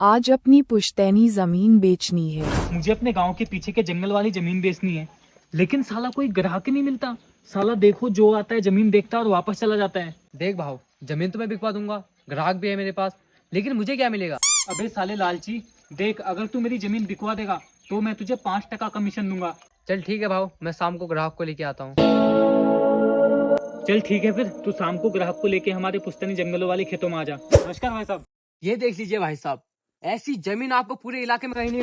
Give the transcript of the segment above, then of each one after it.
आज अपनी पुश्तैनी जमीन बेचनी है। मुझे अपने गांव के पीछे के जंगल वाली जमीन बेचनी है, लेकिन साला कोई ग्राहक ही नहीं मिलता। साला देखो, जो आता है जमीन देखता है और वापस चला जाता है। देख भाव, जमीन तो मैं बिकवा दूंगा, ग्राहक भी है मेरे पास, लेकिन मुझे क्या मिलेगा? अबे साले लालची, देख अगर तू मेरी जमीन बिकवा देगा तो मैं तुझे 5% कमीशन दूंगा। चल ठीक है भाव, मैं शाम को ग्राहक को लेके आता हूँ। चल ठीक है, फिर तू शाम को ग्राहक को लेके हमारे पुश्तैनी जंगलों वाले खेतों में आ जा। नमस्कार भाई साहब। ये देख लीजिए भाई साहब, ऐसी जमीन आपको पूरे इलाके में कहीं नहीं।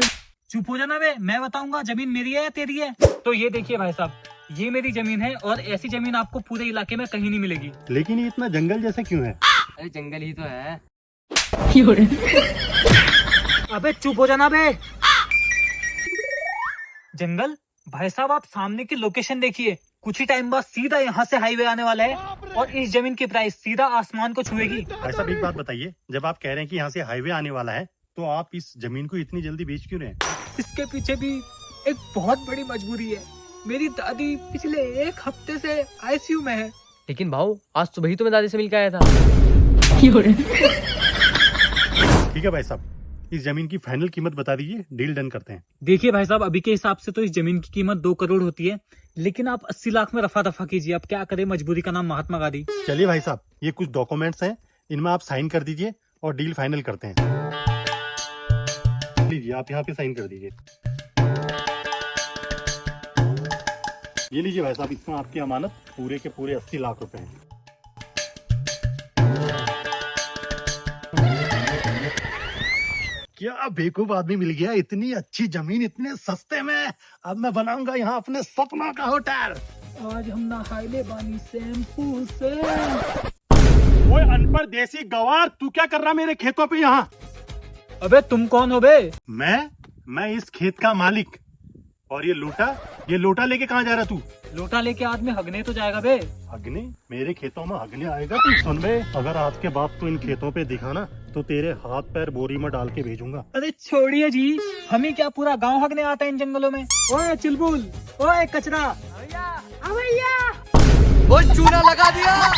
चुप हो जाना बे, मैं बताऊंगा जमीन मेरी है या तेरी है। तो ये देखिए भाई साहब, ये मेरी जमीन है और ऐसी जमीन आपको पूरे इलाके में कहीं नहीं मिलेगी। लेकिन ये इतना जंगल जैसा क्यों है? अरे जंगल ही तो है। अबे चुप हो जाना बे। जंगल? भाई साहब आप सामने की लोकेशन देखिए, कुछ ही टाइम बाद सीधा यहाँ से हाईवे आने वाला है और इस जमीन की प्राइस सीधा आसमान को छुएगी। भाई साहब एक बात बताइए, जब आप कह रहे हैं कि यहाँ से हाईवे आने वाला है तो आप इस जमीन को इतनी जल्दी बेच क्यों रहे हैं? इसके पीछे भी एक बहुत बड़ी मजबूरी है। मेरी दादी पिछले 1 हफ्ते से आईसीयू में है। लेकिन भाव, आज सुबह ही तो मैं दादी से मिल के आया था। ठीक है भाई साहब, इस जमीन की फाइनल कीमत बता दीजिए, डील डन करते हैं। देखिए भाई साहब, अभी के हिसाब से तो इस जमीन की कीमत 2 करोड़ होती है, लेकिन आप 80 लाख में रफा दफा कीजिए। अब क्या करें, मजबूरी का नाम महात्मा गांधी। चलिए भाई साहब, ये कुछ डॉक्यूमेंट्स हैं, इनमें आप साइन कर दीजिए और डील फाइनल करते हैं। लीजिए, आप यहाँ पे साइन कर दीजिए। ये लीजिए भाई साहब, इसमें आपकी अमानत पूरे के पूरे 80 लाख रुपए हैं। क्या बेवकूफ आदमी मिल गया, इतनी अच्छी जमीन इतने सस्ते में। अब मैं बनाऊंगा यहाँ अपने सपनों का होटल। आज हम नहाइले बानी शैम्पू से। ओए अनपढ़ देसी गवार, तू क्या कर रहा मेरे खेतों पे यहाँ? अबे तुम कौन हो बे? मैं इस खेत का मालिक। और ये लोटा लेके कहाँ जा रहा तू? लोटा लेके आदमी हगने तो जाएगा बे। हगने? मेरे खेतों में हगने आएगा तू? सुन बे, अगर आज के बाद तू इन खेतों पे दिखा ना तो तेरे हाथ पैर बोरी में डाल के भेजूंगा। अरे छोड़िए जी, हमें क्या पूरा गांव हगने आता है इन जंगलों में। ओए चुलबुल, ओए कचरा, वो चूना लगा दिया।